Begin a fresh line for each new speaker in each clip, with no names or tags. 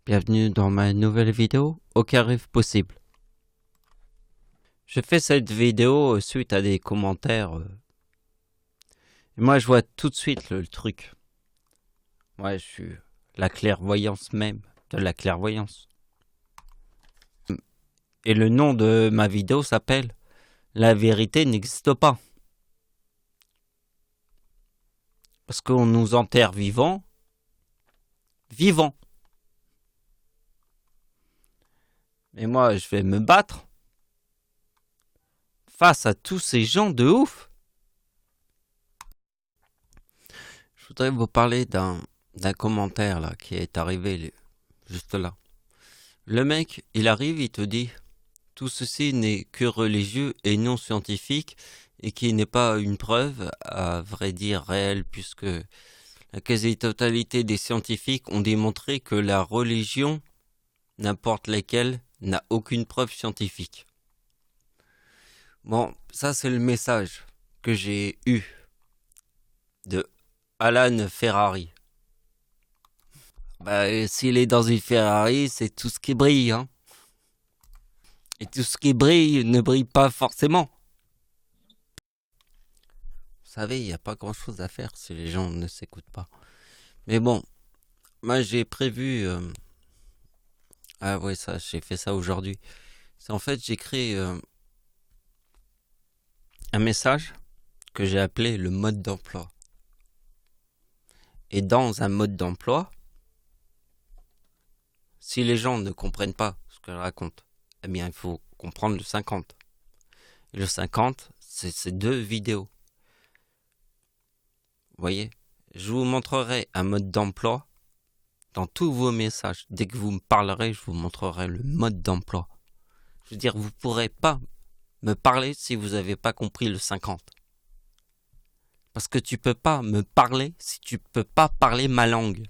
Bienvenue dans ma nouvelle vidéo au carré possible. Je fais cette vidéo suite à des commentaires. Et moi je vois tout de suite le truc. Moi je suis la clairvoyance même de la clairvoyance. Et le nom de ma vidéo s'appelle La vérité n'existe pas. Parce qu'on nous enterre vivants. Et moi je vais me battre face à tous ces gens de ouf. Je voudrais vous parler d'un commentaire là qui est arrivé juste là. Le mec, il arrive, il te dit tout ceci n'est que religieux et non scientifique et qui n'est pas une preuve, à vrai dire réelle, puisque la quasi-totalité des scientifiques ont démontré que la religion, n'importe laquelle, n'a aucune preuve scientifique. Bon, ça c'est le message que j'ai eu de Alan Ferrari. S'il est dans une Ferrari, c'est tout ce qui brille, hein. Et tout ce qui brille ne brille pas forcément. Vous savez, il n'y a pas grand chose à faire si les gens ne s'écoutent pas. Mais bon, moi j'ai prévu... Ah ouais, ça, j'ai fait ça aujourd'hui. C'est en fait, j'ai créé un message que j'ai appelé le mode d'emploi. Et dans un mode d'emploi, si les gens ne comprennent pas ce que je raconte, eh bien, il faut comprendre le 50. Et le 50, c'est ces deux vidéos. Vous voyez, je vous montrerai un mode d'emploi dans tous vos messages. Dès que vous me parlerez, je vous montrerai le mode d'emploi. Je veux dire, vous ne pourrez pas me parler si vous n'avez pas compris le 50. Parce que tu peux pas me parler si tu peux pas parler ma langue.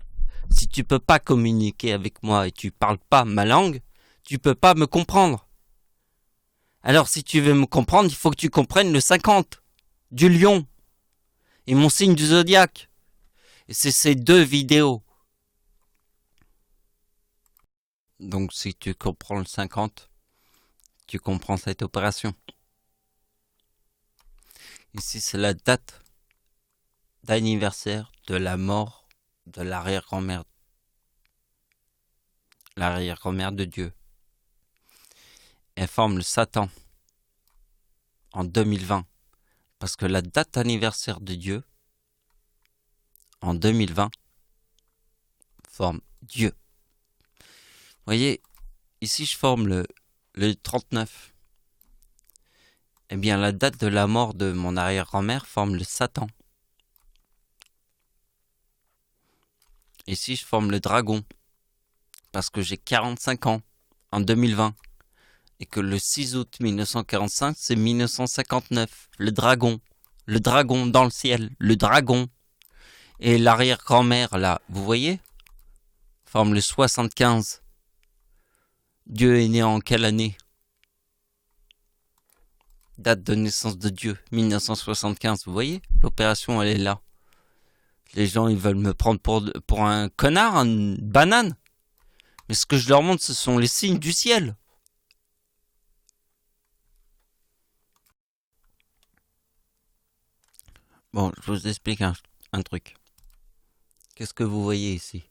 Si tu peux pas communiquer avec moi et tu parles pas ma langue, tu peux pas me comprendre. Alors si tu veux me comprendre, il faut que tu comprennes le 50 du lion et mon signe du zodiaque. Et c'est ces deux vidéos. Donc si tu comprends le 50, tu comprends cette opération. Ici c'est la date d'anniversaire de la mort de l'arrière-grand-mère de Dieu. Elle forme le Satan en 2020. Parce que la date d'anniversaire de Dieu, en 2020, forme Dieu. Vous voyez, ici je forme le 39. Eh bien, la date de la mort de mon arrière-grand-mère forme le Satan. Ici je forme le dragon. Parce que j'ai 45 ans en 2020. Et que le 6 août 1945, c'est 1959. Le dragon dans le ciel, le dragon. Et l'arrière-grand-mère, là, vous voyez, forme le 75. Dieu est né en quelle année? Date de naissance de Dieu, 1975. Vous voyez, l'opération, elle est là. Les gens, ils veulent me prendre pour un connard, une banane. Mais ce que je leur montre, ce sont les signes du ciel. Bon, je vous explique un truc. Qu'est-ce que vous voyez ici?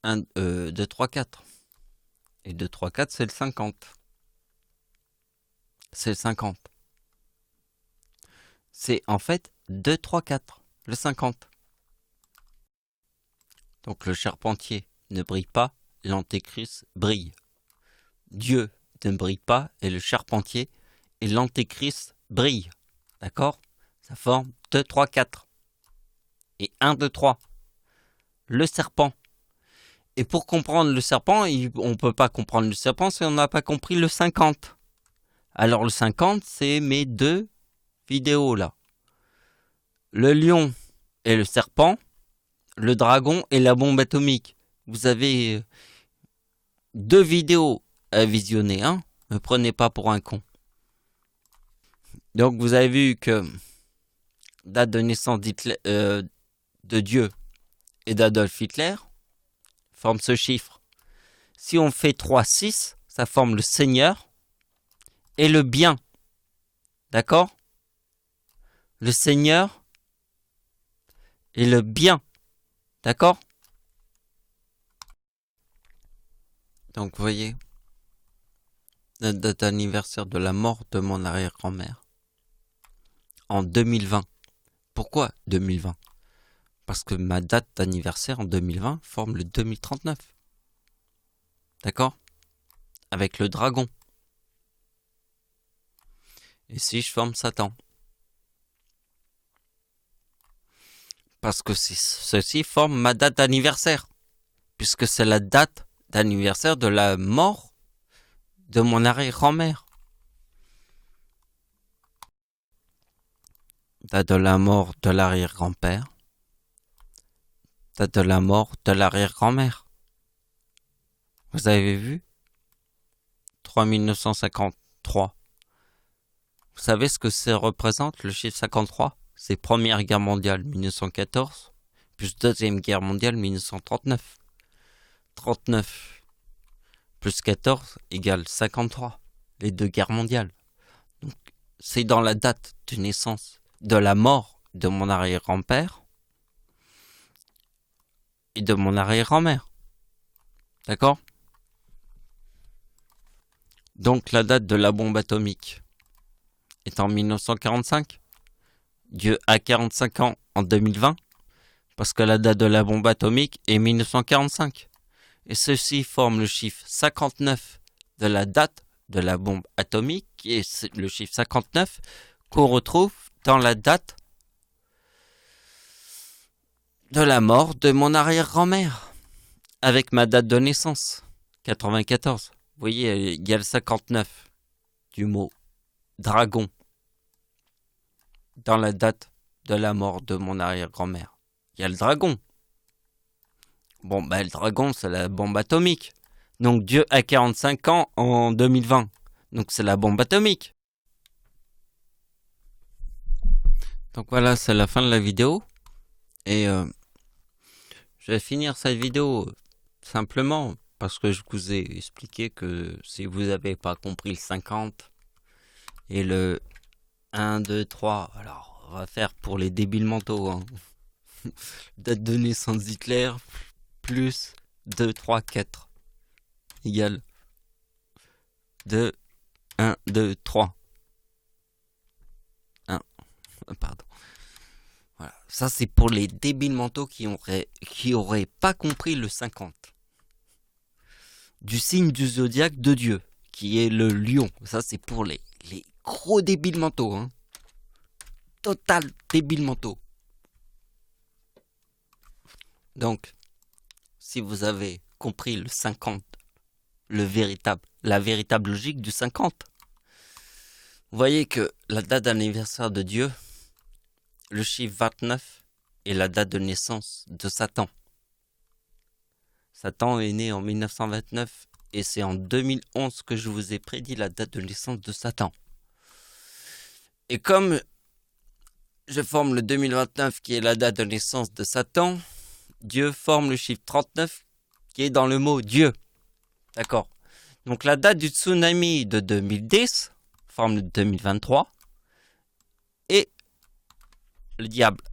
1, 2, 3, 4. Et 2, 3, 4, c'est le 50. C'est le 50. C'est en fait 2, 3, 4. Le 50. Donc le charpentier ne brille pas, l'antéchrist brille. Dieu ne brille pas et le charpentier et l'antéchrist brillent. D'accord? Ça forme 2, 3, 4. Et 1, 2, 3. Le serpent. Et pour comprendre le serpent, on ne peut pas comprendre le serpent si on n'a pas compris le 50. Alors le 50, c'est mes deux vidéos là. Le lion et le serpent, le dragon et la bombe atomique. Vous avez deux vidéos à visionner, hein? Me prenez pas pour un con. Donc vous avez vu que date de naissance de Dieu et d'Adolf Hitler forme ce chiffre. Si on fait 3, 6, ça forme le Seigneur et le bien. D'accord? Le Seigneur et le bien. D'accord? Donc, vous voyez, la date d'anniversaire de la mort de mon arrière-grand-mère en 2020. Pourquoi 2020? Parce que ma date d'anniversaire en 2020 forme le 2039. D'accord? Avec le dragon. Et si je forme Satan? Parce que ceci forme ma date d'anniversaire. Puisque c'est la date d'anniversaire de la mort de mon arrière-grand-mère. Date de la mort de l'arrière-grand-père. Date de la mort de l'arrière-grand-mère. Vous avez vu? 3953. Vous savez ce que ça représente, le chiffre 53? C'est Première Guerre mondiale 1914, plus Deuxième Guerre mondiale 1939. 39 plus 14 égale 53, les deux guerres mondiales. Donc, c'est dans la date de naissance, de la mort de mon arrière-grand-père et de mon arrière-grand-mère. D'accord? Donc, la date de la bombe atomique est en 1945. Dieu a 45 ans en 2020, parce que la date de la bombe atomique est 1945. Et ceci forme le chiffre 59 de la date de la bombe atomique, qui est le chiffre 59 qu'on retrouve dans la date de la mort de mon arrière-grand-mère, avec ma date de naissance, 94. Vous voyez, il y a le 59 du mot dragon dans la date de la mort de mon arrière-grand-mère. Il y a le dragon. Bon, le dragon, c'est la bombe atomique. Donc, Dieu a 45 ans en 2020. Donc, c'est la bombe atomique. Donc, voilà, c'est la fin de la vidéo. Et je vais finir cette vidéo simplement parce que je vous ai expliqué que si vous n'avez pas compris le 50 et le 1, 2, 3, alors on va faire pour les débiles mentaux. Hein. Date de naissance d'Hitler plus 2, 3, 4 égale 2, 1, 2, 3. 1. Pardon. Voilà. Ça, c'est pour les débiles mentaux qui auraient pas compris le 50. Du signe du zodiaque de Dieu, qui est le lion. Ça, c'est pour les gros débiles mentaux. Hein. Total débiles mentaux. Donc, si vous avez compris le 50, la véritable logique du 50, vous voyez que la date d'anniversaire de Dieu, le chiffre 29 est la date de naissance de Satan. Satan est né en 1929 et c'est en 2011 que je vous ai prédit la date de naissance de Satan. Et comme je forme le 2029 qui est la date de naissance de Satan, Dieu forme le chiffre 39 qui est dans le mot Dieu. D'accord. Donc la date du tsunami de 2010 forme le 2023 et le diable.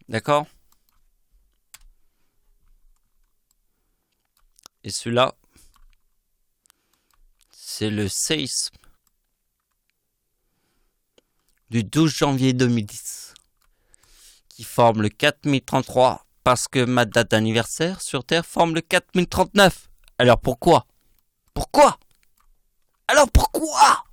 D'accord? Et celui-là, c'est le séisme du 12 janvier 2010 qui forme le 4033 parce que ma date d'anniversaire sur Terre forme le 4039. Alors pourquoi? Pourquoi? Alors pourquoi?